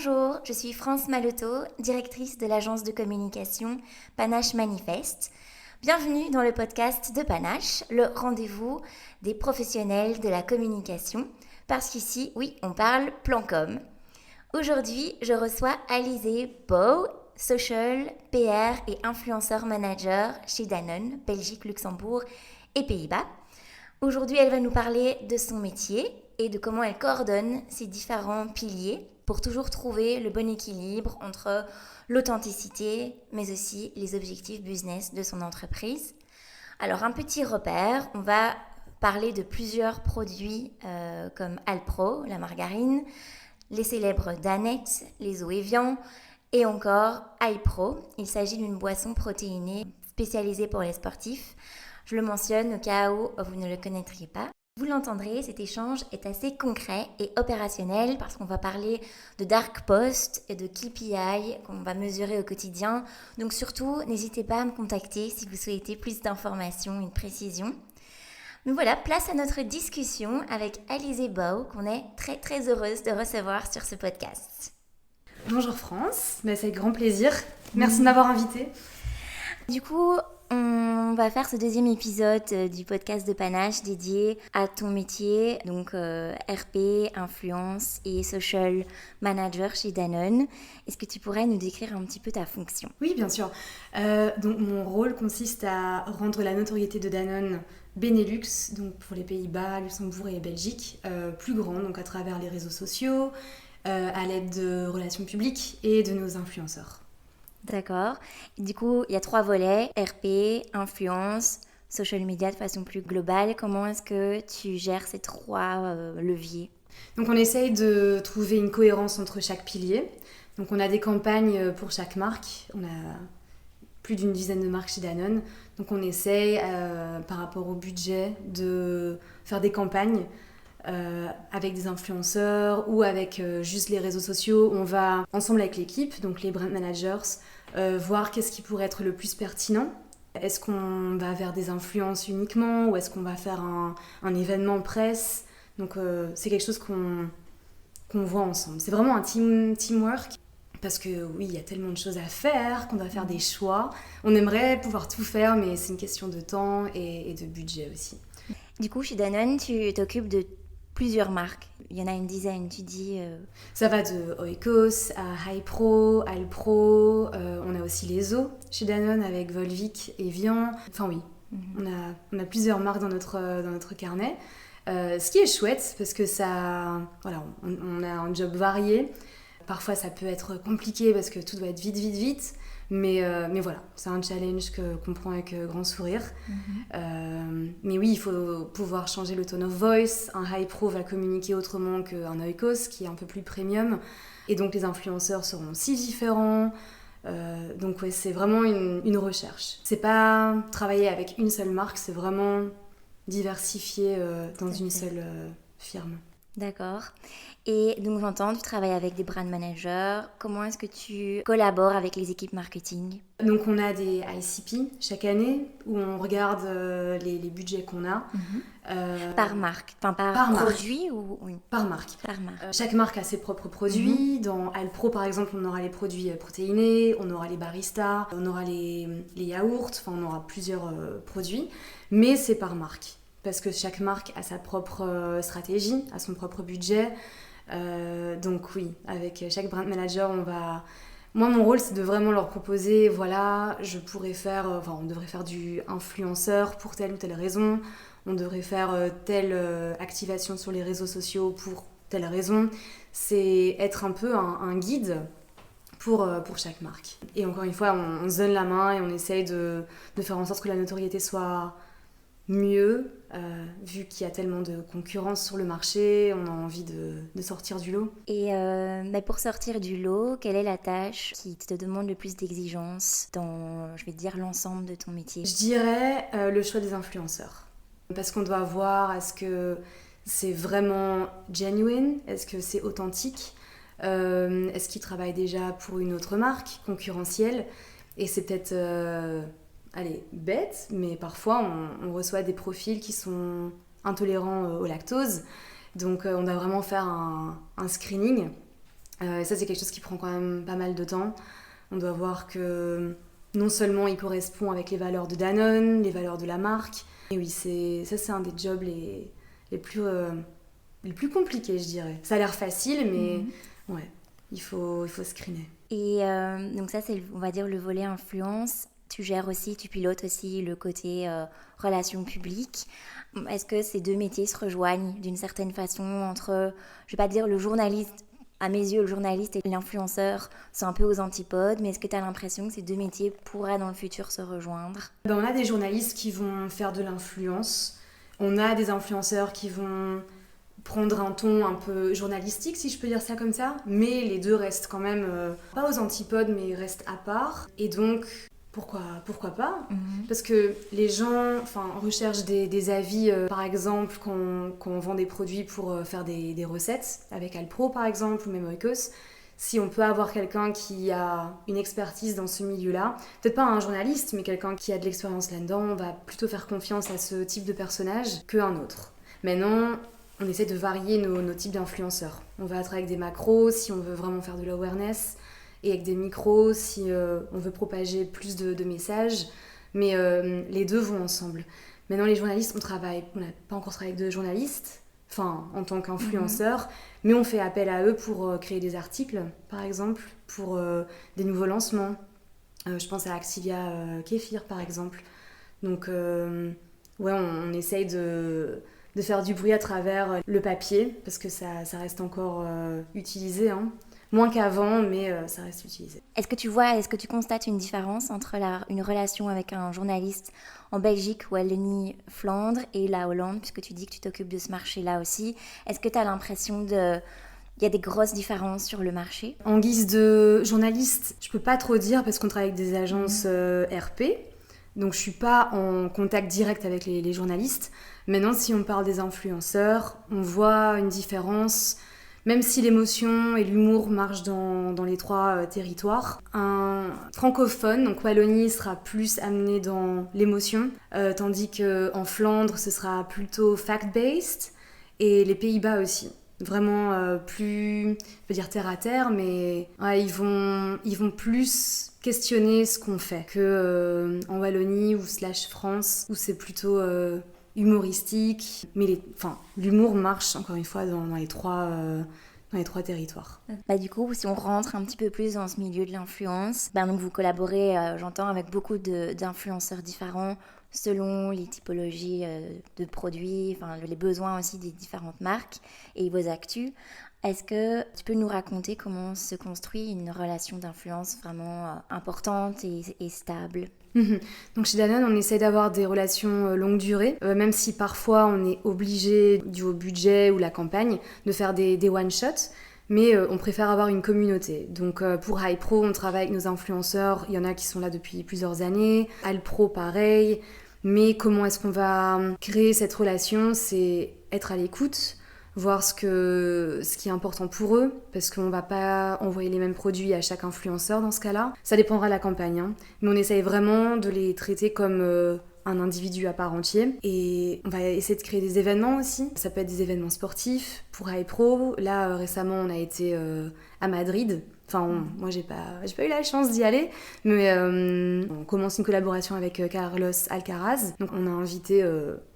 Bonjour, je suis France Maloto, directrice de l'agence de communication Panache Manifeste. Bienvenue dans le podcast de Panache, le rendez-vous des professionnels de la communication, parce qu'ici, oui, on parle plan com. Aujourd'hui, je reçois Alizé Bouw, social, PR et influenceur manager chez Danone, Belgique, Luxembourg et Pays-Bas. Aujourd'hui, elle va nous parler de son métier et de comment elle coordonne ces différents piliers pour toujours trouver le bon équilibre entre l'authenticité, mais aussi les objectifs business de son entreprise. Alors, un petit repère, on va parler de plusieurs produits comme Alpro, la margarine, les célèbres Danette, les eaux Evian et encore iPro. Il s'agit d'une boisson protéinée spécialisée pour les sportifs. Je le mentionne au cas où vous ne le connaîtriez pas. Vous l'entendrez, cet échange est assez concret et opérationnel parce qu'on va parler de dark post et de KPI qu'on va mesurer au quotidien. Donc surtout, n'hésitez pas à me contacter si vous souhaitez plus d'informations et de précisions. Donc voilà, place à notre discussion avec Alizé Bouw qu'on est très très heureuse de recevoir sur ce podcast. Bonjour France, c'est avec grand plaisir. Merci de m'avoir invitée. Du coup, on va faire ce deuxième épisode du podcast de Panache dédié à ton métier, donc RP, influence et social manager chez Danone. Est-ce que tu pourrais nous décrire un petit peu ta fonction ? Oui, bien sûr. Donc mon rôle consiste à rendre la notoriété de Danone Benelux, donc pour les Pays-Bas, Luxembourg et Belgique, plus grande, donc à travers les réseaux sociaux, à l'aide de relations publiques et de nos influenceurs. D'accord. Du coup, il y a 3 volets, RP, influence, social media de façon plus globale. Comment est-ce que tu gères ces 3 leviers ? Donc on essaye de trouver une cohérence entre chaque pilier. Donc on a des campagnes pour chaque marque. On a plus d'une dizaine de marques chez Danone. Donc on essaye, par rapport au budget, de faire des campagnes avec des influenceurs ou avec juste les réseaux sociaux. On va ensemble avec l'équipe, donc les brand managers, voir qu'est-ce qui pourrait être le plus pertinent. Est-ce qu'on va vers des influences uniquement ou est-ce qu'on va faire un événement presse ? Donc c'est quelque chose qu'on voit ensemble. C'est vraiment un teamwork parce que oui, il y a tellement de choses à faire qu'on doit faire des choix. On aimerait pouvoir tout faire, mais c'est une question de temps et de budget aussi. Du coup, chez Danone, tu t'occupes de plusieurs marques. Il y en a une dizaine, tu dis... Ça va de Oikos à Hypro, Alpro. On a aussi les eaux chez Danone avec Volvic et Evian. Enfin oui, on a plusieurs marques dans notre carnet. Ce qui est chouette parce que ça, voilà, on a un job varié. Parfois ça peut être compliqué parce que tout doit être vite. Mais voilà, c'est un challenge qu'on prend avec grand sourire. Mais oui, il faut pouvoir changer le tone of voice. Un high pro va communiquer autrement qu'un Oikos qui est un peu plus premium. Et donc les influenceurs seront si différents. Donc ouais, c'est vraiment une recherche. C'est pas travailler avec une seule marque, c'est vraiment diversifier dans une seule firme. D'accord. Et donc j'entends, tu travailles avec des brand managers. Comment est-ce que tu collabores avec les équipes marketing ? Donc on a des ICP chaque année où on regarde les budgets qu'on a. Par marque, enfin par produit ou oui. Par marque. Par marque. Chaque marque a ses propres produits. Dans Alpro par exemple, on aura les produits protéinés, on aura les baristas, on aura les yaourts, enfin on aura plusieurs produits, mais c'est par marque. Parce que chaque marque a sa propre stratégie, a son propre budget. Donc oui, avec chaque brand manager, Moi, mon rôle, c'est de vraiment leur proposer, voilà, on devrait faire du influenceur pour telle ou telle raison, on devrait faire telle activation sur les réseaux sociaux pour telle raison. C'est être un peu un guide pour chaque marque. Et encore une fois, on se donne la main et on essaye de faire en sorte que la notoriété soit mieux, vu qu'il y a tellement de concurrence sur le marché, on a envie de sortir du lot. Et pour sortir du lot, quelle est la tâche qui te demande le plus d'exigence dans, je vais dire, l'ensemble de ton métier ? Je dirais le choix des influenceurs. Parce qu'on doit voir, est-ce que c'est vraiment genuine ? Est-ce que c'est authentique ? Est-ce qu'ils travaillent déjà pour une autre marque concurrentielle ? Et c'est peut-être... bête, mais parfois on reçoit des profils qui sont intolérants au lactose. Donc on doit vraiment faire un screening Ça, c'est quelque chose qui prend quand même pas mal de temps. On doit voir que non seulement il correspond avec les valeurs de Danone, les valeurs de la marque, et oui, c'est un des jobs les plus compliqués, je dirais. Ça a l'air facile, mais ouais, il faut screener. Et donc ça, c'est, on va dire, le volet influence. Tu pilotes aussi le côté relations publiques. Est-ce que ces deux métiers se rejoignent d'une certaine façon entre, je vais pas dire le journaliste, à mes yeux, le journaliste et l'influenceur sont un peu aux antipodes, mais est-ce que tu as l'impression que ces deux métiers pourraient dans le futur se rejoindre ? On a des journalistes qui vont faire de l'influence. On a des influenceurs qui vont prendre un ton un peu journalistique, si je peux dire ça comme ça. Mais les deux restent quand même, pas aux antipodes, mais restent à part. Et donc, pourquoi pas ? Parce que les gens recherchent des avis, par exemple, quand on vend des produits pour faire des recettes, avec Alpro par exemple, ou même Oikos. Si on peut avoir quelqu'un qui a une expertise dans ce milieu-là, peut-être pas un journaliste, mais quelqu'un qui a de l'expérience là-dedans, on va plutôt faire confiance à ce type de personnage qu'un autre. Maintenant, on essaie de varier nos types d'influenceurs. On va être avec des macros si on veut vraiment faire de l'awareness, et avec des micros si on veut propager plus de messages, mais les deux vont ensemble. Maintenant, les journalistes, on n'a pas encore travaillé avec de journalistes, en tant qu'influenceurs, mais on fait appel à eux pour créer des articles, par exemple, pour des nouveaux lancements. Je pense à Activia Kéfir, par exemple. Donc, on essaye de faire du bruit à travers le papier, parce que ça reste encore utilisé, moins qu'avant, mais ça reste utilisé. Est-ce que tu constates une différence entre une relation avec un journaliste en Belgique, Wallonie, Flandre, et la Hollande, puisque tu dis que tu t'occupes de ce marché-là aussi? Est-ce que tu as l'impression il y a des grosses différences sur le marché? En guise de journaliste, je peux pas trop dire parce qu'on travaille avec des agences RP, donc je suis pas en contact direct avec les journalistes. Maintenant, si on parle des influenceurs, on voit une différence. Même si l'émotion et l'humour marchent dans les trois territoires, un francophone, donc Wallonie, sera plus amené dans l'émotion, tandis qu'en Flandre, ce sera plutôt fact-based, et les Pays-Bas aussi. Vraiment plus, je peux dire terre à terre, mais ils vont plus questionner ce qu'on fait que en Wallonie ou /France, où c'est plutôt humoristique, mais l'humour marche encore une fois dans les trois territoires. Du coup, si on rentre un petit peu plus dans ce milieu de l'influence, donc vous collaborez, j'entends, avec beaucoup d'influenceurs différents selon les typologies de produits, les besoins aussi des différentes marques et vos actus. Est-ce que tu peux nous raconter comment se construit une relation d'influence vraiment importante et stable ? Donc chez Danone, on essaie d'avoir des relations longue durée, même si parfois on est obligé, dû au budget ou la campagne, de faire des one-shots, mais on préfère avoir une communauté. Donc pour Hypro, on travaille avec nos influenceurs, il y en a qui sont là depuis plusieurs années, Alpro pareil, mais comment est-ce qu'on va créer cette relation ? C'est être à l'écoute, voir ce qui est important pour eux, parce qu'on va pas envoyer les mêmes produits à chaque influenceur dans ce cas-là. Ça dépendra de la campagne, mais on essaye vraiment de les traiter comme un individu à part entier. Et on va essayer de créer des événements aussi. Ça peut être des événements sportifs pour Hypro. Là, récemment, on a été à Madrid. Moi, j'ai pas eu la chance d'y aller, mais on commence une collaboration avec Carlos Alcaraz. Donc, on a invité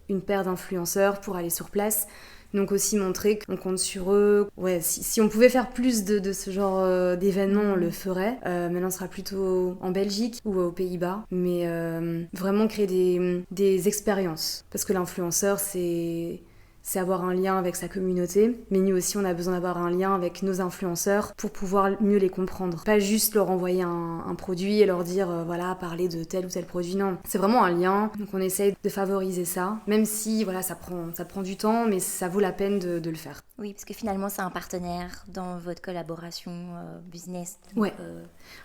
une paire d'influenceurs pour aller sur place. Donc aussi montrer qu'on compte sur eux. Ouais, si on pouvait faire plus de ce genre d'événements, on le ferait. Maintenant, on sera plutôt en Belgique ou aux Pays-Bas. Mais vraiment créer des expériences. Parce que l'influenceur, c'est avoir un lien avec sa communauté. Mais nous aussi, on a besoin d'avoir un lien avec nos influenceurs pour pouvoir mieux les comprendre. Pas juste leur envoyer un produit et leur dire, parler de tel ou tel produit. Non, c'est vraiment un lien. Donc on essaye de favoriser ça. Même si, ça prend du temps, mais ça vaut la peine de le faire. Oui, parce que finalement, c'est un partenaire dans votre collaboration business. Donc,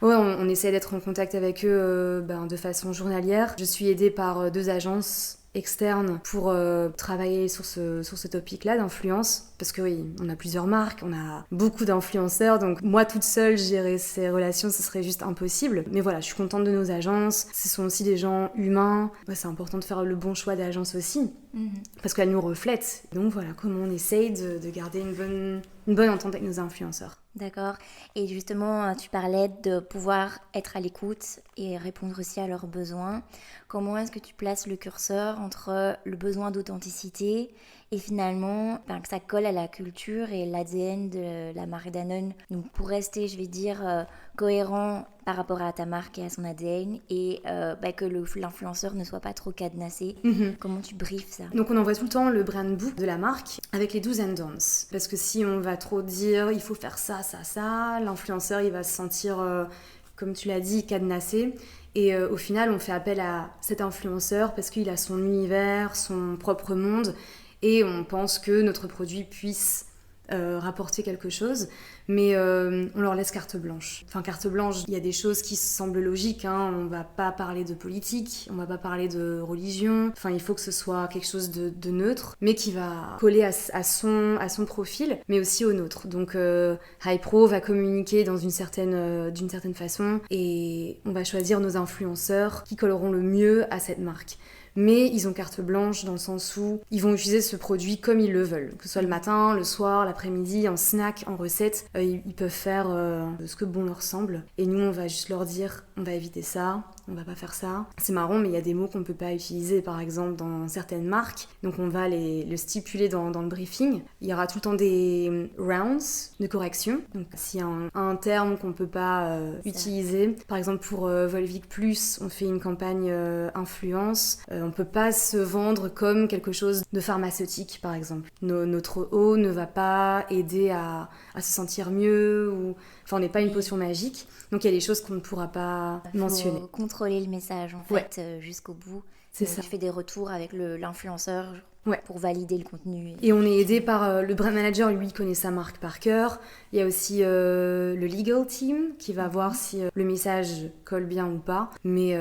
on essaie d'être en contact avec eux de façon journalière. Je suis aidée par 2 agences externes pour travailler sur ce topic-là d'influence. parce que oui, on a plusieurs marques, on a beaucoup d'influenceurs, donc moi toute seule gérer ces relations, ce serait juste impossible. Mais voilà, je suis contente de nos agences, ce sont aussi des gens humains, c'est important de faire le bon choix d'agence aussi, parce qu'elles nous reflètent. Donc voilà, comment on essaye de garder une bonne entente avec nos influenceurs. D'accord. Et justement, tu parlais de pouvoir être à l'écoute et répondre aussi à leurs besoins. Comment est-ce que tu places le curseur entre le besoin d'authenticité et finalement que ça colle à la culture et l'ADN de la marque Danone? Donc pour rester, je vais dire, cohérent par rapport à ta marque et à son ADN et que l'influenceur ne soit pas trop cadenassé. Comment tu briefes ça? Donc on envoie tout le temps le brand book de la marque avec les do's and don'ts. Parce que si on va trop dire il faut faire ça, l'influenceur il va se sentir, comme tu l'as dit, cadenassé. Et au final on fait appel à cet influenceur parce qu'il a son univers, son propre monde et on pense que notre produit puisse rapporter quelque chose, mais on leur laisse carte blanche. Enfin, carte blanche, il y a des choses qui semblent logiques, hein. On va pas parler de politique, on va pas parler de religion, enfin, il faut que ce soit quelque chose de neutre, mais qui va coller à son profil, mais aussi au nôtre. Donc, Hypro va communiquer d'une certaine façon, et on va choisir nos influenceurs qui colleront le mieux à cette marque. Mais ils ont carte blanche dans le sens où ils vont utiliser ce produit comme ils le veulent. Que ce soit le matin, le soir, l'après-midi, en snack, en recette, ils peuvent faire ce que bon leur semble. Et nous, on va juste leur dire, on va éviter ça, on va pas faire ça. C'est marrant, mais il y a des mots qu'on peut pas utiliser, par exemple, dans certaines marques. Donc on va le stipuler dans le briefing. Il y aura tout le temps des rounds de correction. Donc s'il y a un terme qu'on peut pas utiliser, par exemple pour Volvic Plus, on fait une campagne influence. On peut pas se vendre comme quelque chose de pharmaceutique, par exemple. Notre eau ne va pas aider à se sentir mieux, enfin on n'est pas une potion magique. Donc il y a des choses qu'on ne pourra pas mentionner. Il faut contrôler le message en fait jusqu'au bout. C'est ça. Tu fais des retours avec l'influenceur pour valider le contenu. Et on est aidé par le brand manager, lui connaît sa marque par cœur. Il y a aussi le legal team qui va voir si le message colle bien ou pas. Mais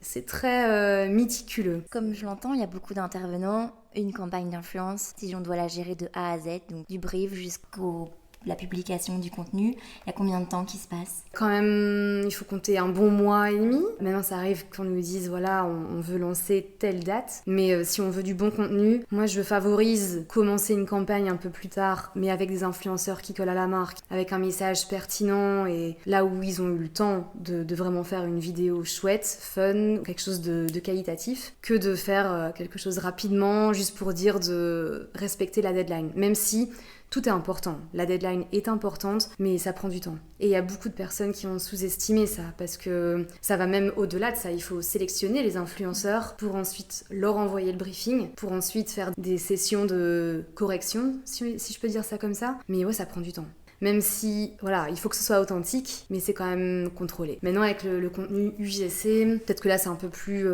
c'est très méticuleux. Comme je l'entends, il y a beaucoup d'intervenants. Une campagne d'influence, si on doit la gérer de A à Z, donc du brief jusqu'au la publication du contenu, il y a combien de temps qui se passe? Quand même, il faut compter un bon mois et demi. Maintenant, ça arrive qu'on nous dise, voilà, on veut lancer telle date. Mais si on veut du bon contenu, moi, je favorise commencer une campagne un peu plus tard, mais avec des influenceurs qui collent à la marque, avec un message pertinent et là où ils ont eu le temps de vraiment faire une vidéo chouette, fun, quelque chose de qualitatif, que de faire quelque chose rapidement, juste pour dire de respecter la deadline. Même si tout est important. La deadline est importante, mais ça prend du temps. Et il y a beaucoup de personnes qui ont sous-estimé ça, parce que ça va même au-delà de ça. Il faut sélectionner les influenceurs pour ensuite leur envoyer le briefing, pour ensuite faire des sessions de correction, si je peux dire ça comme ça. Mais ouais, ça prend du temps. Même si, voilà, il faut que ce soit authentique, mais c'est quand même contrôlé. Maintenant, avec le contenu UGC, peut-être que là, c'est un peu plus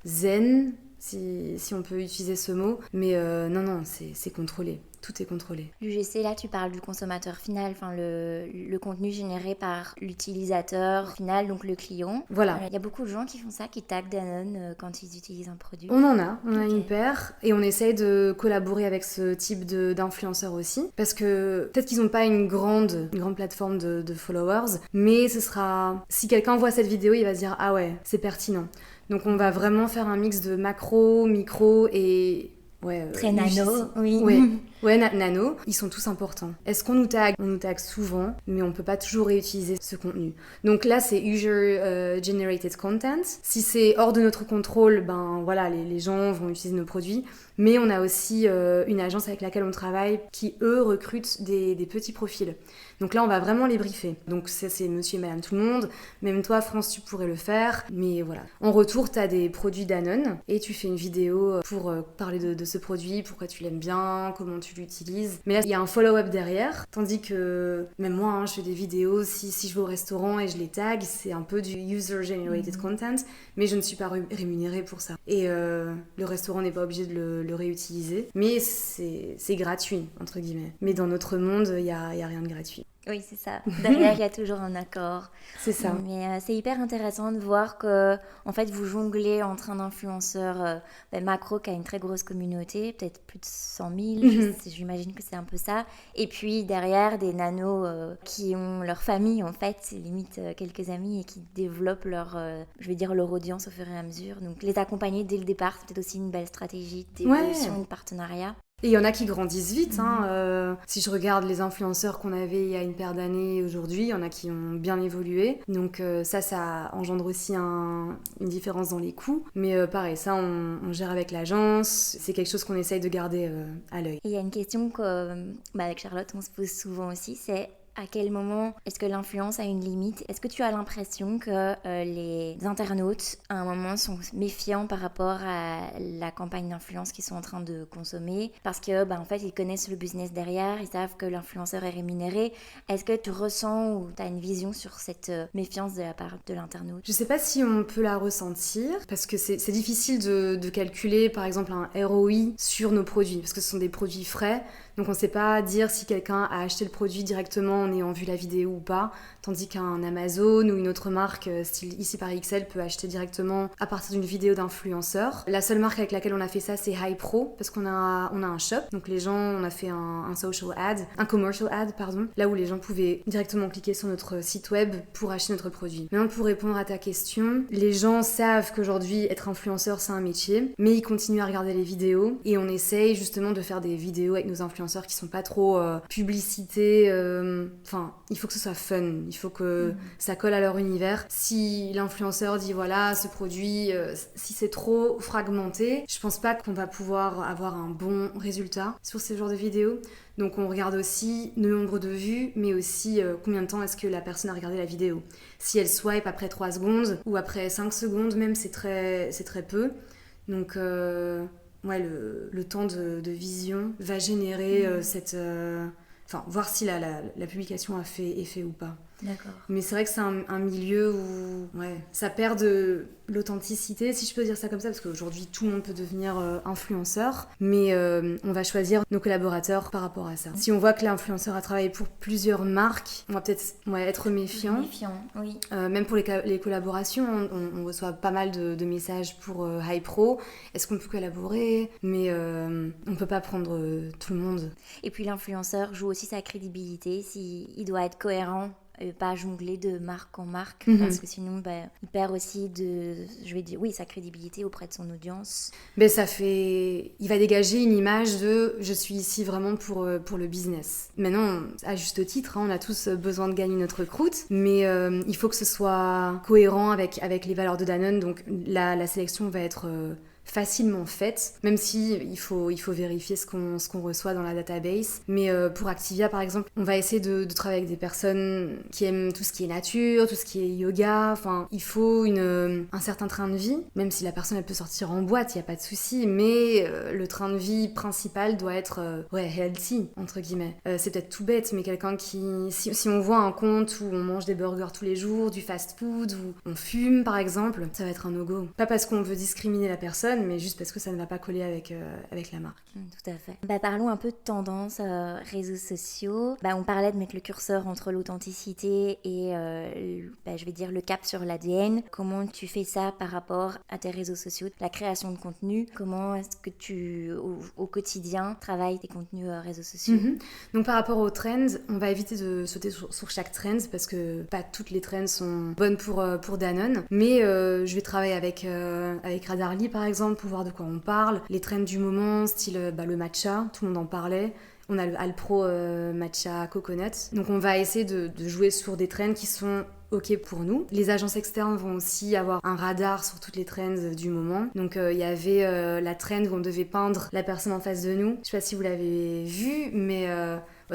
zen, si on peut utiliser ce mot. Mais non, c'est contrôlé. Tout est contrôlé. L'UGC, là, tu parles du consommateur final, enfin le contenu généré par l'utilisateur final, donc le client. Voilà. Il y a beaucoup de gens qui font ça, qui taguent Danone quand ils utilisent un produit. On en a une paire et on essaye de collaborer avec ce type d'influenceurs aussi parce que peut-être qu'ils n'ont pas une grande plateforme de followers, mais ce sera... Si quelqu'un voit cette vidéo, il va se dire « Ah ouais, c'est pertinent ». Donc on va vraiment faire un mix de macro, micro et... très nano, oui. Ouais, nano, ils sont tous importants. Est-ce qu'on nous tag? On nous tag souvent, mais on peut pas toujours réutiliser ce contenu. Donc là, c'est user generated content. Si c'est hors de notre contrôle, ben voilà, les gens vont utiliser nos produits. Mais on a aussi une agence avec laquelle on travaille qui, eux, recrutent des petits profils. Donc là, on va vraiment les briefer. Donc ça, c'est monsieur et madame tout le monde. Même toi, France, tu pourrais le faire. Mais voilà. En retour, tu as des produits Danone et tu fais une vidéo pour parler de ce produit, pourquoi tu l'aimes bien, comment tu l'utilises. Mais là, il y a un follow-up derrière. Tandis que même moi, je fais des vidéos, si je vais au restaurant et je les tag, c'est un peu du user-generated content, mais je ne suis pas rémunérée pour ça. Et le restaurant n'est pas obligé de le réutiliser. Mais c'est gratuit, entre guillemets. Mais dans notre monde, il y a rien de gratuit. Oui, c'est ça. Derrière, il y a toujours un accord. C'est ça. Mais c'est hyper intéressant de voir que, en fait, vous jonglez entre un influenceur macro qui a une très grosse communauté, peut-être plus de 100 000, j'imagine que c'est un peu ça. Et puis derrière, des nanos qui ont leur famille, en fait, limite quelques amis et qui développent leur audience au fur et à mesure. Donc les accompagner dès le départ, c'est peut-être aussi une belle stratégie d'évolution et de partenariat. Et il y en a qui grandissent vite. Si je regarde les influenceurs qu'on avait il y a une paire d'années et aujourd'hui, il y en a qui ont bien évolué. Donc ça engendre aussi une différence dans les coûts. Mais pareil, ça, on gère avec l'agence. C'est quelque chose qu'on essaye de garder à l'œil. Et il y a une question qu'avec Charlotte, on se pose souvent aussi, c'est à quel moment est-ce que l'influence a une limite? Est-ce que tu as l'impression que les internautes, à un moment, sont méfiants par rapport à la campagne d'influence qu'ils sont en train de consommer? Parce que, en fait, ils connaissent le business derrière, ils savent que l'influenceur est rémunéré. Est-ce que tu ressens ou tu as une vision sur cette méfiance de la part de l'internaute? Je sais pas si on peut la ressentir, parce que c'est difficile de calculer, par exemple, un ROI sur nos produits, parce que ce sont des produits frais. Donc on ne sait pas dire si quelqu'un a acheté le produit directement en ayant vu la vidéo ou pas, tandis qu'un Amazon ou une autre marque, style ici par XL, peut acheter directement à partir d'une vidéo d'influenceur. La seule marque avec laquelle on a fait ça, c'est Hypro, parce qu'on a un shop. Donc les gens, on a fait un social ad, un commercial ad, pardon, là où les gens pouvaient directement cliquer sur notre site web pour acheter notre produit. Maintenant, pour répondre à ta question, les gens savent qu'aujourd'hui, être influenceur, c'est un métier, mais ils continuent à regarder les vidéos et on essaye justement de faire des vidéos avec nos influenceurs qui sont pas trop publicités. Enfin, il faut que ce soit fun, il faut que ça colle à leur univers. Si l'influenceur dit voilà, ce produit, si c'est trop fragmenté, je pense pas qu'on va pouvoir avoir un bon résultat sur ce genre de vidéos. Donc on regarde aussi le nombre de vues, mais aussi combien de temps est-ce que la personne a regardé la vidéo. Si elle swipe après 3 secondes ou après 5 secondes même, c'est très peu. Donc le temps de vision va générer voir si la publication a fait effet ou pas. D'accord. Mais c'est vrai que c'est un milieu où ça perd de l'authenticité, si je peux dire ça comme ça, parce qu'aujourd'hui tout le monde peut devenir influenceur, mais on va choisir nos collaborateurs par rapport à ça. Si on voit que l'influenceur a travaillé pour plusieurs marques, on va peut-être être méfiant. Oui. Même pour les collaborations, on reçoit pas mal de messages pour Hypro. Est-ce qu'on peut collaborer? Mais on peut pas prendre tout le monde. Et puis l'influenceur joue aussi sa crédibilité, s'il doit être cohérent. Pas jongler de marque en marque, parce que sinon il perd aussi sa crédibilité auprès de son audience. Il va dégager une image de je suis ici vraiment pour le business. Maintenant, à juste titre, on a tous besoin de gagner notre croûte, mais il faut que ce soit cohérent avec les valeurs de Danone, donc la sélection va être facilement faite, même si il faut vérifier ce qu'on reçoit dans la database. Mais pour Activia, par exemple, on va essayer de travailler avec des personnes qui aiment tout ce qui est nature, tout ce qui est yoga. Enfin, il faut un certain train de vie, même si la personne elle peut sortir en boîte, il n'y a pas de souci, mais le train de vie principal doit être healthy, entre guillemets. C'est peut-être tout bête, mais quelqu'un si on voit un compte où on mange des burgers tous les jours, du fast-food, où on fume, par exemple, ça va être un no-go. Pas parce qu'on veut discriminer la personne, mais juste parce que ça ne va pas coller avec la marque. Tout à fait. Parlons un peu de tendance réseaux sociaux. On parlait de mettre le curseur entre l'authenticité et le cap sur l'ADN. Comment tu fais ça par rapport à tes réseaux sociaux, la création de contenu? Comment est-ce que tu, au quotidien, travailles tes contenus réseaux sociaux? Donc par rapport aux trends, on va éviter de sauter sur chaque trend parce que pas toutes les trends sont bonnes pour Danone. Mais je vais travailler avec Radarly par exemple, pour voir de quoi on parle. Les trends du moment, style le matcha, tout le monde en parlait. On a le Alpro matcha coconut. Donc on va essayer de jouer sur des trends qui sont ok pour nous. Les agences externes vont aussi avoir un radar sur toutes les trends du moment. Donc il y avait la trend où on devait peindre la personne en face de nous. Je sais pas si vous l'avez vu, mais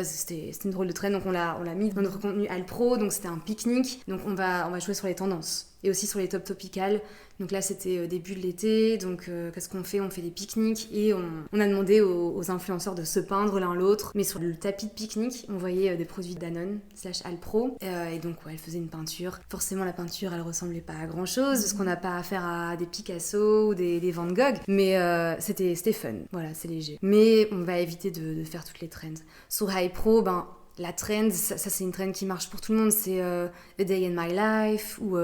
c'était une drôle de trend. Donc on l'a mis dans notre contenu Alpro. Donc c'était un pique-nique. Donc on va jouer sur les tendances et aussi sur les top topicales. Donc là, c'était début de l'été, donc qu'est-ce qu'on fait? On fait des pique-niques et on a demandé aux influenceurs de se peindre l'un l'autre. Mais sur le tapis de pique-nique, on voyait des produits Danone /Alpro. Et donc, elle faisait une peinture. Forcément, la peinture, elle ressemblait pas à grand-chose, parce qu'on n'a pas affaire à des Picasso ou des Van Gogh. Mais c'était fun, voilà, c'est léger. Mais on va éviter de faire toutes les trends. Sur Hypro, la trend, ça c'est une trend qui marche pour tout le monde, c'est A Day in My Life, ou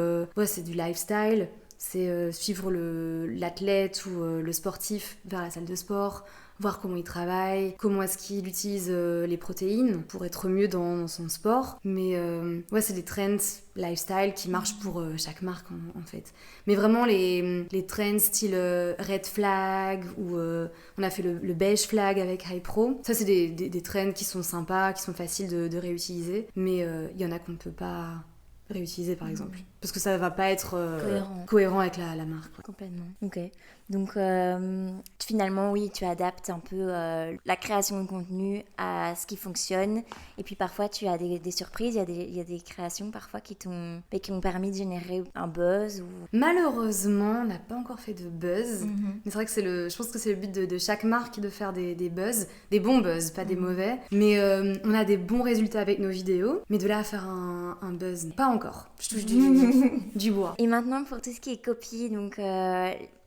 c'est du lifestyle, c'est suivre l'athlète ou le sportif vers la salle de sport, voir comment il travaille, comment est-ce qu'il utilise les protéines pour être mieux dans son sport. Mais c'est des trends lifestyle qui marchent pour chaque marque en fait. Mais vraiment les trends style red flag ou on a fait le beige flag avec Hypro. Ça c'est des trends qui sont sympas, qui sont faciles de réutiliser. Mais il y en a qu'on ne peut pas réutiliser par exemple. Parce que ça va pas être cohérent avec la marque. Quoi. Complètement. Ok. Donc finalement, oui, tu adaptes un peu la création de contenu à ce qui fonctionne. Et puis parfois, tu as des surprises. Il y a des créations parfois qui ont permis de générer un buzz. Malheureusement, on n'a pas encore fait de buzz. Mais c'est vrai que je pense que c'est le but de chaque marque de faire des buzz. Des bons buzz, pas des mauvais. Mais on a des bons résultats avec nos vidéos. Mais de là à faire un buzz, pas encore. Je touche du bois. Et maintenant, pour tout ce qui est copie, donc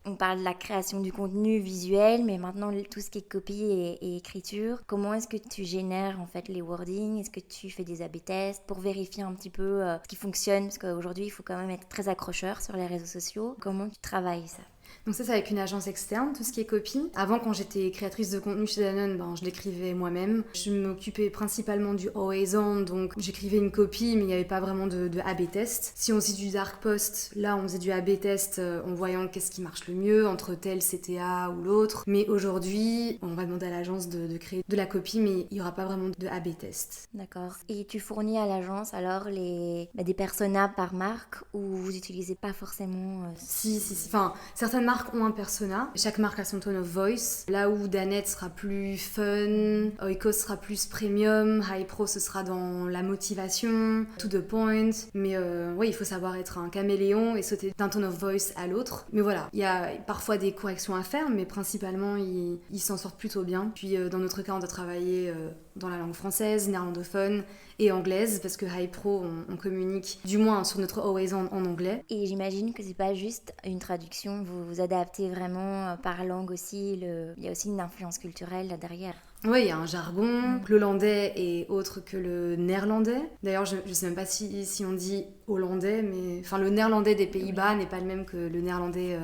on parle de la création du contenu visuel, mais maintenant tout ce qui est copie et écriture, comment est-ce que tu génères en fait les wordings? Est-ce que tu fais des A/B tests pour vérifier un petit peu ce qui fonctionne? Parce qu'aujourd'hui, il faut quand même être très accrocheur sur les réseaux sociaux. Comment tu travailles ça? Donc ça, c'est avec une agence externe, tout ce qui est copie. Avant, quand j'étais créatrice de contenu chez Danone, je l'écrivais moi-même. Je m'occupais principalement du Always On, donc j'écrivais une copie, mais il n'y avait pas vraiment de A/B test. Si on faisait du dark post, là, on faisait du A/B test en voyant qu'est-ce qui marche le mieux entre tel CTA ou l'autre. Mais aujourd'hui, on va demander à l'agence de créer de la copie, mais il n'y aura pas vraiment de A/B test. D'accord. Et tu fournis à l'agence alors des personas par marque ou vous n'utilisez pas forcément Si. Enfin, certaines marques ont un persona. Chaque marque a son tone of voice. Là où Danette sera plus fun, Oikos sera plus premium, Hypro ce sera dans la motivation, to the point. Mais il faut savoir être un caméléon et sauter d'un tone of voice à l'autre. Mais voilà, il y a parfois des corrections à faire, mais principalement ils s'en sortent plutôt bien. Puis dans notre cas, on doit travailler dans la langue française, néerlandophone et anglaise, parce que Hypro, on communique du moins sur notre Always On en anglais. Et j'imagine que c'est pas juste une traduction, vous adaptez vraiment par langue aussi, il y a aussi une influence culturelle là derrière. Oui, il y a un jargon. L'hollandais est autre que le néerlandais. D'ailleurs, je sais même pas si on dit hollandais, mais enfin le néerlandais des Pays-Bas n'est pas le même que le néerlandais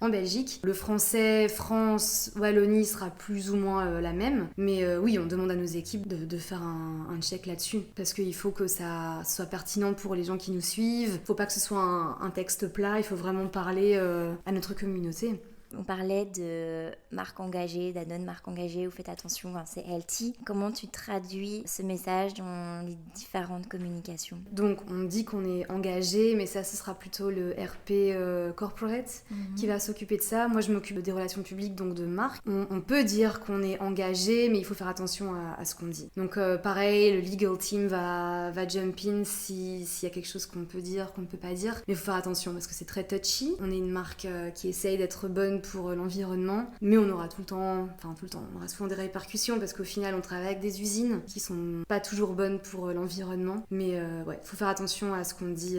en Belgique. Le français, France, Wallonie sera plus ou moins la même. Mais oui, on demande à nos équipes de faire un check là-dessus. Parce qu'il faut que ça soit pertinent pour les gens qui nous suivent. Il faut pas que ce soit un texte plat, il faut vraiment parler à notre communauté. On parlait de marque engagée, Danone marque engagée, vous faites attention, c'est healthy. Comment tu traduis ce message dans les différentes communications? Donc on dit qu'on est engagé, mais ça ce sera plutôt le RP corporate qui va s'occuper de ça. Moi je m'occupe des relations publiques, donc de marque. On peut dire qu'on est engagé, mais il faut faire attention à ce qu'on dit. Donc pareil, le legal team va jump in s'il y a quelque chose qu'on peut dire, qu'on ne peut pas dire. Mais il faut faire attention parce que c'est très touchy. On est une marque qui essaye d'être bonne pour l'environnement, mais on aura tout le temps, on aura souvent des répercussions parce qu'au final on travaille avec des usines qui sont pas toujours bonnes pour l'environnement, mais faut faire attention à ce qu'on dit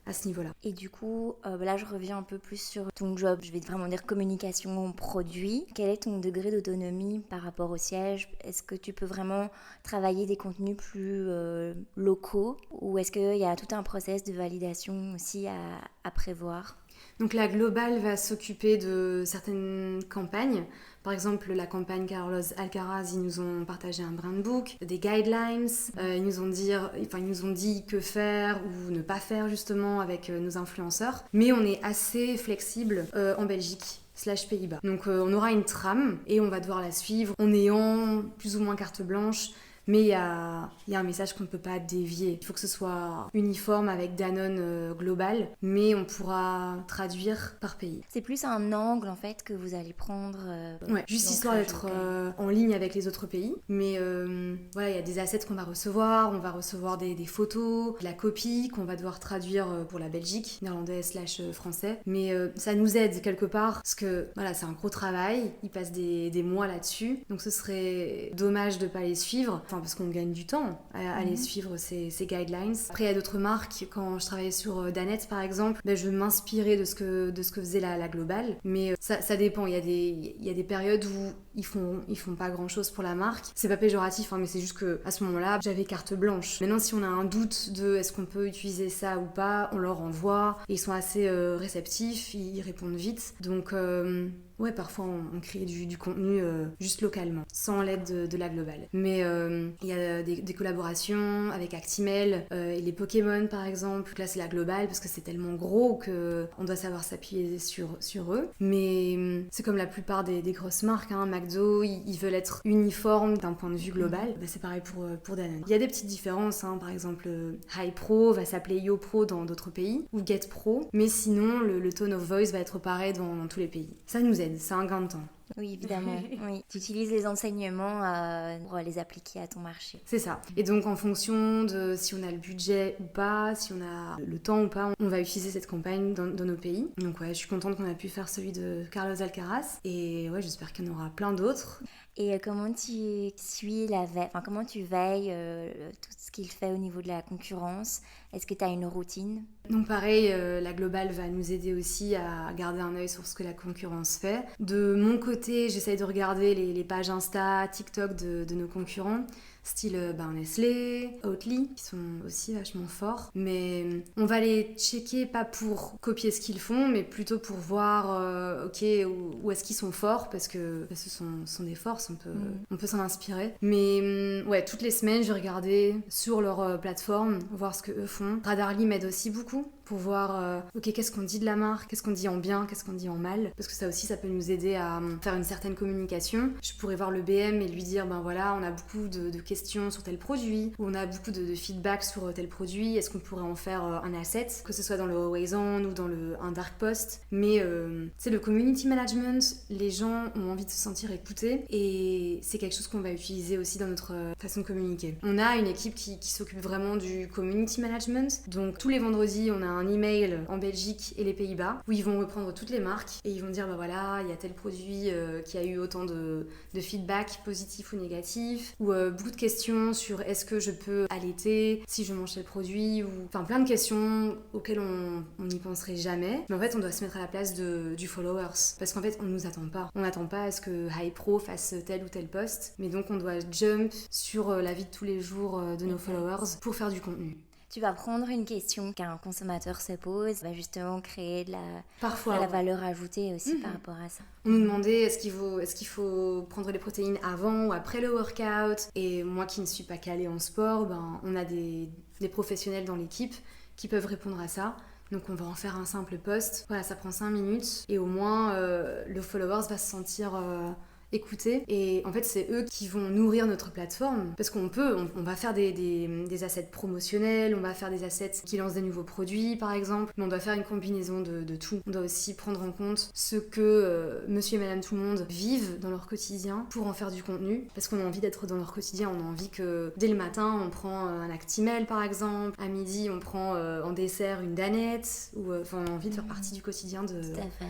à ce niveau-là. Et du coup, là je reviens un peu plus sur ton job, je vais vraiment dire communication produit. Quel est ton degré d'autonomie par rapport au siège? Est-ce que tu peux vraiment travailler des contenus plus locaux ou est-ce qu'il y a tout un process de validation aussi à prévoir? Donc la Global va s'occuper de certaines campagnes. Par exemple, la campagne Carlos Alcaraz, ils nous ont partagé un brand book, des guidelines. Ils nous ont dit que faire ou ne pas faire justement avec nos influenceurs. Mais on est assez flexible en Belgique. /Pays-Bas. Donc on aura une trame et on va devoir la suivre en ayant plus ou moins carte blanche. Mais il y a un message qu'on ne peut pas dévier. Il faut que ce soit uniforme avec Danone global, mais on pourra traduire par pays. C'est plus un angle en fait que vous allez prendre. Juste histoire d'être en ligne avec les autres pays. Mais il y a des assets qu'on va recevoir. On va recevoir des photos, de la copie qu'on va devoir traduire pour la Belgique, néerlandais /français. Mais ça nous aide quelque part parce que c'est un gros travail. Ils passent des mois là-dessus. Donc ce serait dommage de ne pas les suivre. Parce qu'on gagne du temps à aller suivre ces guidelines. Après, il y a d'autres marques. Quand je travaillais sur Danette, par exemple, je m'inspirais de ce que faisait la Global. Mais ça dépend. Il y a des périodes où ils font pas grand chose pour la marque. C'est pas péjoratif, hein, mais c'est juste que à ce moment-là, j'avais carte blanche. Maintenant, si on a un doute de est-ce qu'on peut utiliser ça ou pas, on leur envoie. Et ils sont assez réceptifs, ils répondent vite. Donc ouais, parfois on crée du contenu juste localement, sans l'aide de la globale. Mais il y a des collaborations avec Actimel et les Pokémon par exemple. Là c'est la globale parce que c'est tellement gros qu'on doit savoir s'appuyer sur eux. Mais c'est comme la plupart des grosses marques, hein. McDo, ils veulent être uniformes d'un point de vue global. Bah, c'est pareil pour Danone. Il y a des petites différences, hein. Par exemple High Pro va s'appeler Yo Pro dans d'autres pays, ou Get Pro. Mais sinon le tone of voice va être pareil dans tous les pays. Ça nous aide. C'est un gain de temps. Oui, évidemment. Oui. Tu utilises les enseignements pour les appliquer à ton marché. C'est ça. Et donc, en fonction de si on a le budget ou pas, si on a le temps ou pas, on va utiliser cette campagne dans nos pays. Donc, ouais, je suis contente qu'on a pu faire celui de Carlos Alcaraz. Et ouais, j'espère qu'il y en aura plein d'autres. Et comment tu suis comment tu veilles tout ce qu'il fait au niveau de la concurrence? Est-ce que tu as une routine? Donc pareil, la globale va nous aider aussi à garder un œil sur ce que la concurrence fait. De mon côté, j'essaye de regarder les pages Insta, TikTok de nos concurrents, style Nestlé, Oatly, qui sont aussi vachement forts. Mais on va les checker pas pour copier ce qu'ils font, mais plutôt pour voir où est-ce qu'ils sont forts, parce que ce sont des forces, on peut s'en inspirer. Mais ouais, toutes les semaines, je vais regarder sur leur plateforme, voir ce que eux font. Radarly m'aide aussi beaucoup pour voir qu'est-ce qu'on dit de la marque, qu'est-ce qu'on dit en bien, qu'est-ce qu'on dit en mal, parce que ça aussi ça peut nous aider à faire une certaine communication. Je pourrais voir le BM et lui dire voilà, on a beaucoup de questions sur tel produit, ou on a beaucoup de feedback sur tel produit, est-ce qu'on pourrait en faire un asset, que ce soit dans le Always On ou dans un dark post. Mais c'est le community management, les gens ont envie de se sentir écoutés, et c'est quelque chose qu'on va utiliser aussi dans notre façon de communiquer. On a une équipe qui s'occupe vraiment du community management, donc tous les vendredis on a un email en Belgique et les Pays-Bas où ils vont reprendre toutes les marques et ils vont dire voilà, il y a tel produit qui a eu autant de feedback positif ou négatif, ou beaucoup de questions sur est-ce que je peux allaiter si je mange tel produit, ou enfin plein de questions auxquelles on n'y penserait jamais. Mais en fait on doit se mettre à la place du followers, parce qu'en fait on nous attend pas. On n'attend pas à ce que High Pro fasse tel ou tel post, mais donc on doit jump sur la vie de tous les jours de nos followers pour faire du contenu. Tu vas prendre une question qu'un consommateur se pose, va justement créer de la ouais. valeur ajoutée aussi par rapport à ça. On nous demandait est-ce qu'il faut prendre les protéines avant ou après le workout. Et moi qui ne suis pas calée en sport, on a des professionnels dans l'équipe qui peuvent répondre à ça. Donc on va en faire un simple post. Voilà, ça prend 5 minutes et au moins le followers va se sentir écouter, et en fait c'est eux qui vont nourrir notre plateforme, parce qu'on va faire des assets promotionnels, on va faire des assets qui lancent des nouveaux produits par exemple, mais on doit faire une combinaison de tout. On doit aussi prendre en compte ce que monsieur et madame tout le monde vivent dans leur quotidien pour en faire du contenu, parce qu'on a envie d'être dans leur quotidien. On a envie que dès le matin on prend un Actimel par exemple, à midi on prend en dessert une danette, ou on a envie de faire partie du quotidien Tout à fait.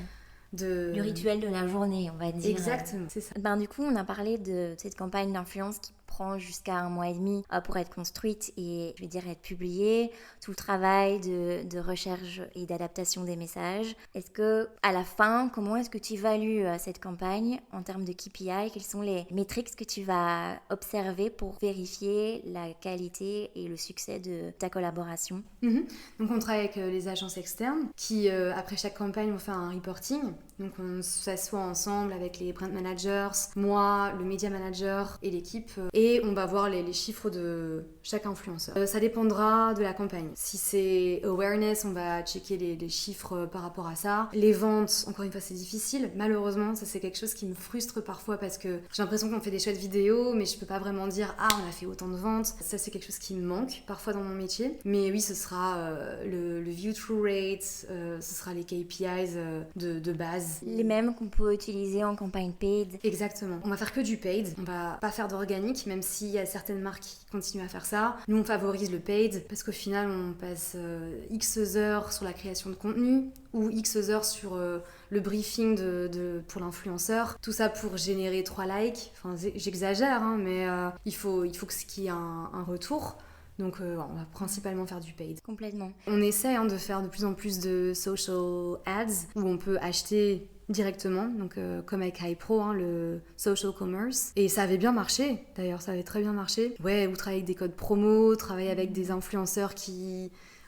du rituel de la journée, on va dire. Exactement, c'est ça. Du coup, on a parlé de cette campagne d'influence qui prend jusqu'à 1 mois et demi pour être construite et, je vais dire, être publiée. Tout le travail de recherche et d'adaptation des messages. Est-ce que, à la fin, comment est-ce que tu évalues cette campagne en termes de KPI? Quelles sont les métriques que tu vas observer pour vérifier la qualité et le succès de ta collaboration? Donc on travaille avec les agences externes qui, après chaque campagne, vont faire un reporting. Donc on s'assoit ensemble avec les brand managers, moi, le media manager et l'équipe, et on va voir les chiffres de chaque influenceur. Ça dépendra de la campagne. Si c'est awareness, on va checker les chiffres par rapport à ça. Les ventes, encore une fois, c'est difficile. Malheureusement, ça c'est quelque chose qui me frustre parfois, parce que j'ai l'impression qu'on fait des chouettes vidéos, mais je peux pas vraiment dire on a fait autant de ventes. Ça c'est quelque chose qui me manque parfois dans mon métier. Mais oui, ce sera le view-through rate, ce sera les KPIs de base. Les mêmes qu'on peut utiliser en campagne paid. Exactement. On va faire que du paid. On va pas faire d'organique, même s'il y a certaines marques qui continuent à faire ça. Nous, on favorise le paid parce qu'au final, on passe X heures sur la création de contenu ou X heures sur le briefing pour l'influenceur. Tout ça pour générer 3 likes. Enfin, j'exagère, mais il faut qu'il y ait un retour. Donc on va principalement faire du paid. Complètement. On essaie de faire de plus en plus de social ads où on peut acheter directement, donc comme avec HiPro, hein, le social commerce. Et ça avait bien marché, d'ailleurs, ça avait très bien marché. Ouais, ou travailler avec des codes promo, travailler avec des influenceurs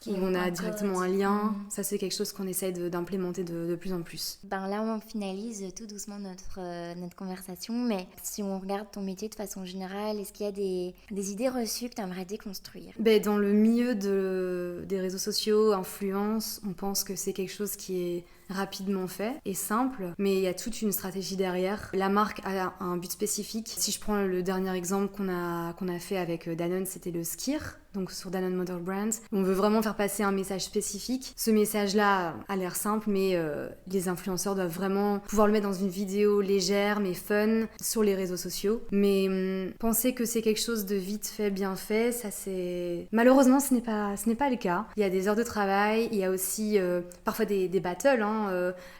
où on a directement un lien. Ça, c'est quelque chose qu'on essaye d'implémenter de plus en plus. Ben là, on finalise tout doucement notre conversation, mais si on regarde ton métier de façon générale, est-ce qu'il y a des idées reçues que tu aimerais déconstruire? Dans le milieu des réseaux sociaux, influence, on pense que c'est quelque chose qui est rapidement fait et simple, mais il y a toute une stratégie derrière. La marque a un but spécifique. Si je prends le dernier exemple qu'on a fait avec Danone, c'était le Skir, donc sur Danone Mother Brands. On veut vraiment faire passer un message spécifique. Ce message-là a l'air simple, mais les influenceurs doivent vraiment pouvoir le mettre dans une vidéo légère mais fun sur les réseaux sociaux. Mais penser que c'est quelque chose de vite fait, bien fait, ça c'est... Malheureusement, ce n'est pas le cas. Il y a des heures de travail, il y a aussi parfois des battles, hein,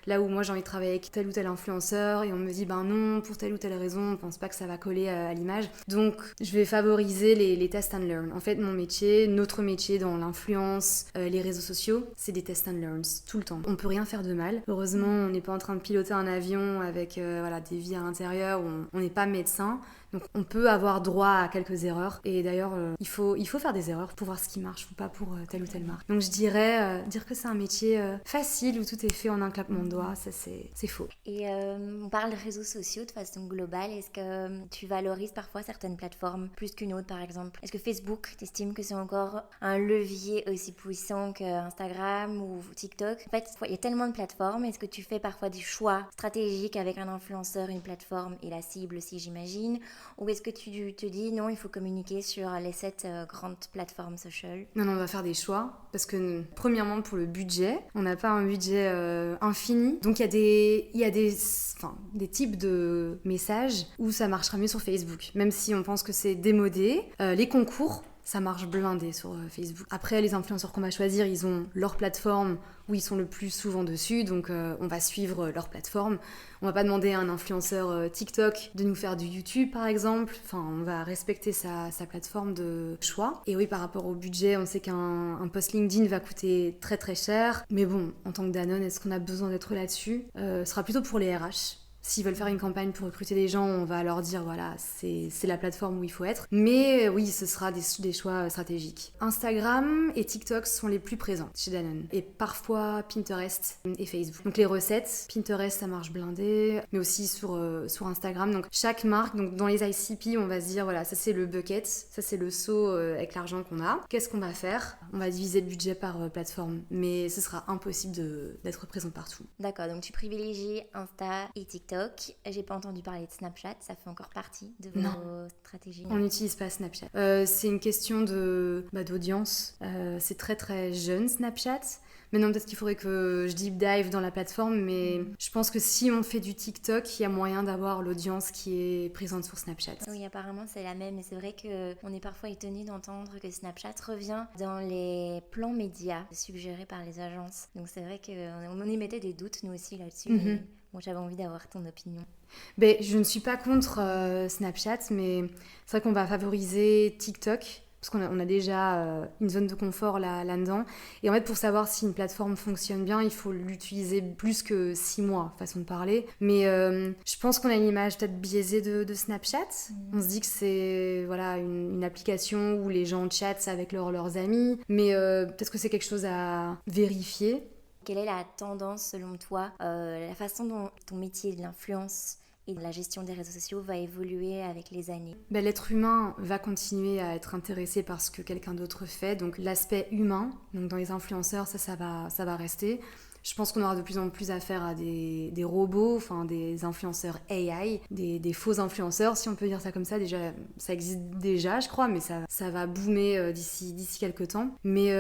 là où moi j'ai envie de travailler avec tel ou tel influenceur et on me dit ben non, pour telle ou telle raison, on pense pas que ça va coller à l'image. Donc je vais favoriser les test and learn. En fait, notre métier dans l'influence, les réseaux sociaux, c'est des test and learns tout le temps. On peut rien faire de mal. Heureusement, on n'est pas en train de piloter un avion avec des vies à l'intérieur, on n'est pas médecin. Donc on peut avoir droit à quelques erreurs. Et d'ailleurs, il faut faire des erreurs pour voir ce qui marche ou pas pour telle ou telle marque. Donc je dirais, dire que c'est un métier facile où tout est fait en un claquement de doigts, ça c'est faux. Et on parle de réseaux sociaux de façon globale. Est-ce que tu valorises parfois certaines plateformes plus qu'une autre, par exemple? Est-ce que Facebook, t'estimes que c'est encore un levier aussi puissant qu'Instagram ou TikTok? En fait, il y a tellement de plateformes. Est-ce que tu fais parfois des choix stratégiques avec un influenceur, une plateforme et la cible aussi, j'imagine? Ou est-ce que tu te dis non, il faut communiquer sur les 7 grandes plateformes social? Non, on va faire des choix parce que premièrement pour le budget, on n'a pas un budget infini. Donc il y a des types de messages où ça marchera mieux sur Facebook, même si on pense que c'est démodé. Les concours, ça marche blindé sur Facebook. Après, les influenceurs qu'on va choisir, ils ont leur plateforme où ils sont le plus souvent dessus, donc on va suivre leur plateforme. On va pas demander à un influenceur TikTok de nous faire du YouTube, par exemple. Enfin, on va respecter sa plateforme de choix. Et oui, par rapport au budget, on sait qu'un post LinkedIn va coûter très très cher. Mais bon, en tant que Danone, est-ce qu'on a besoin d'être là-dessus? Ce sera plutôt pour les RH. S'ils veulent faire une campagne pour recruter des gens, on va leur dire voilà, c'est la plateforme où il faut être. Mais oui, ce sera des choix stratégiques. Instagram et TikTok sont les plus présents chez Danone. Et parfois Pinterest et Facebook. Donc les recettes, Pinterest ça marche blindé, mais aussi sur Instagram. Donc chaque marque, donc dans les ICP, on va se dire voilà, ça c'est le bucket, ça c'est le seau avec l'argent qu'on a. Qu'est-ce qu'on va faire? On va diviser le budget par plateforme. Mais ce sera impossible d'être présent partout. D'accord, donc tu privilégies Insta et TikTok. J'ai pas entendu parler de Snapchat, ça fait encore partie de vos stratégies? On n'utilise pas Snapchat. C'est une question d'audience. C'est très très jeune Snapchat. Maintenant peut-être qu'il faudrait que je deep dive dans la plateforme, mais je pense que si on fait du TikTok, il y a moyen d'avoir l'audience qui est présente sur Snapchat. Oui, apparemment c'est la même, et c'est vrai qu'on est parfois étonné d'entendre que Snapchat revient dans les plans médias suggérés par les agences. Donc c'est vrai qu'on émettait des doutes nous aussi là-dessus. Mais bon, j'avais envie d'avoir ton opinion. Je ne suis pas contre Snapchat, mais c'est vrai qu'on va favoriser TikTok parce qu'on a déjà une zone de confort là-dedans. Et en fait, pour savoir si une plateforme fonctionne bien, il faut l'utiliser plus que 6 mois, façon de parler. Mais je pense qu'on a une image peut-être biaisée de Snapchat. On se dit que c'est une application où les gens chattent avec leurs amis, mais peut-être que c'est quelque chose à vérifier. Quelle est la tendance selon toi, la façon dont ton métier de l'influence et de la gestion des réseaux sociaux va évoluer avec les années? L'être humain va continuer à être intéressé par ce que quelqu'un d'autre fait, donc l'aspect humain, donc dans les influenceurs, ça va rester. Je pense qu'on aura de plus en plus affaire à des robots, enfin des influenceurs AI, des faux influenceurs, si on peut dire ça comme ça. Déjà, ça existe déjà, je crois, mais ça va boomer d'ici quelques temps. Mais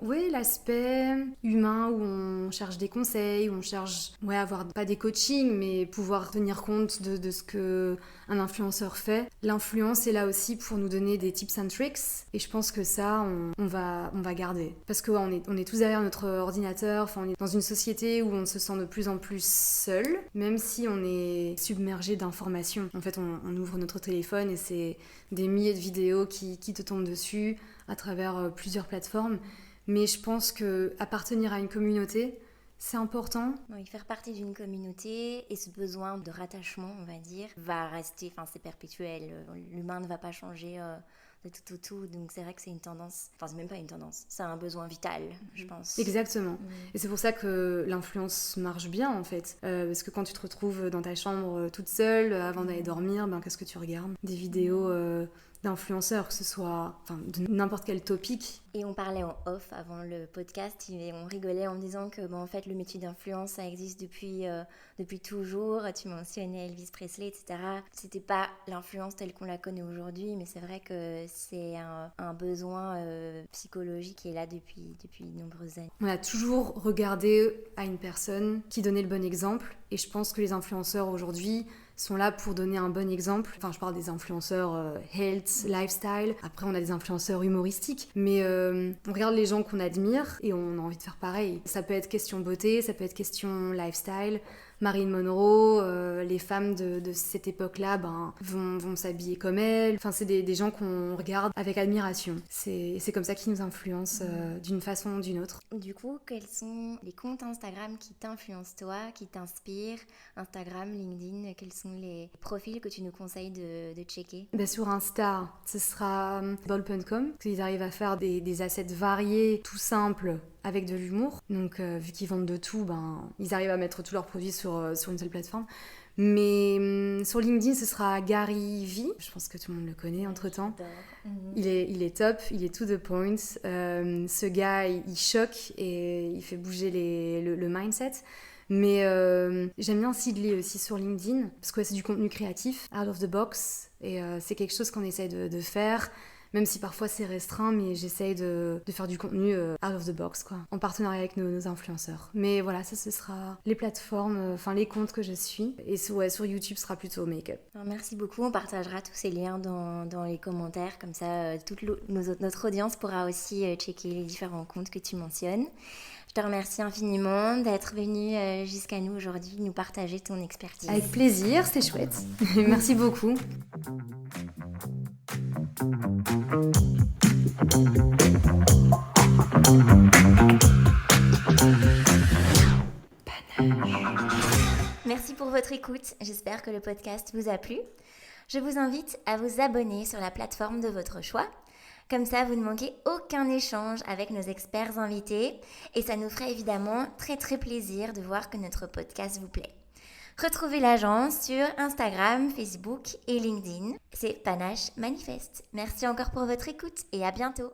oui, l'aspect humain où on cherche des conseils, où on cherche avoir pas des coachings, mais pouvoir tenir compte de ce que un influenceur fait. L'influence est là aussi pour nous donner des tips and tricks, et je pense que ça, on va garder. Parce qu'on est tous derrière notre ordinateur, enfin on est dans une société où on se sent de plus en plus seul, même si on est submergé d'informations. En fait, on ouvre notre téléphone et c'est des milliers de vidéos qui te tombent dessus à travers plusieurs plateformes. Mais je pense qu'appartenir à une communauté, c'est important. Oui, faire partie d'une communauté et ce besoin de rattachement, on va dire, va rester, enfin c'est perpétuel. L'humain ne va pas changer de tout au tout. Donc c'est vrai que c'est une tendance, enfin c'est même pas une tendance, c'est un besoin vital, je pense. Exactement. Et c'est pour ça que l'influence marche bien en fait. Parce que quand tu te retrouves dans ta chambre toute seule, avant d'aller dormir, qu'est-ce que tu regardes? Des vidéos d'influenceurs, que ce soit de n'importe quel topic. Et on parlait en off avant le podcast et on rigolait en disant que en fait le métier d'influence ça existe depuis toujours. Tu mentionnais Elvis Presley, etc. C'était pas l'influence telle qu'on la connaît aujourd'hui, mais c'est vrai que c'est un besoin psychologique qui est là depuis de nombreuses années. On a toujours regardé à une personne qui donnait le bon exemple et je pense que les influenceurs aujourd'hui sont là pour donner un bon exemple. Enfin, je parle des influenceurs health, lifestyle. Après, on a des influenceurs humoristiques. Mais on regarde les gens qu'on admire et on a envie de faire pareil. Ça peut être question beauté, ça peut être question lifestyle. Marilyn Monroe, les femmes de cette époque-là vont s'habiller comme elle. Enfin, c'est des gens qu'on regarde avec admiration. C'est comme ça qu'ils nous influencent d'une façon ou d'une autre. Du coup, quels sont les comptes Instagram qui t'influencent toi, qui t'inspirent? Instagram, LinkedIn, quels sont les profils que tu nous conseilles de checker? Sur Insta, ce sera bol.com. Ils arrivent à faire des assets variés, tout simples, avec de l'humour. Donc, vu qu'ils vendent de tout, ils arrivent à mettre tous leurs produits sur une seule plateforme. Mais sur LinkedIn, ce sera Gary Vee. Je pense que tout le monde le connaît entre-temps. Il est top, il est to the point. Ce gars, il choque et il fait bouger le mindset. Mais j'aime bien Sidley aussi sur LinkedIn, parce que c'est du contenu créatif, out of the box. Et c'est quelque chose qu'on essaye de faire. Même si parfois c'est restreint, mais j'essaye de faire du contenu out of the box, quoi, en partenariat avec nos influenceurs. Mais voilà, ça ce sera les plateformes, les comptes que je suis. Et sur YouTube, ce sera plutôt make-up. Merci beaucoup, on partagera tous ces liens dans les commentaires, comme ça notre audience pourra aussi checker les différents comptes que tu mentionnes. Je te remercie infiniment d'être venu jusqu'à nous aujourd'hui, nous partager ton expertise. Avec plaisir, c'était chouette. Merci beaucoup. Merci pour votre écoute, j'espère que le podcast vous a plu. Je vous invite à vous abonner sur la plateforme de votre choix. Comme ça, vous ne manquez aucun échange avec nos experts invités et ça nous ferait évidemment très très plaisir de voir que notre podcast vous plaît. Retrouvez l'agence sur Instagram, Facebook et LinkedIn. C'est Panache Manifeste. Merci encore pour votre écoute et à bientôt.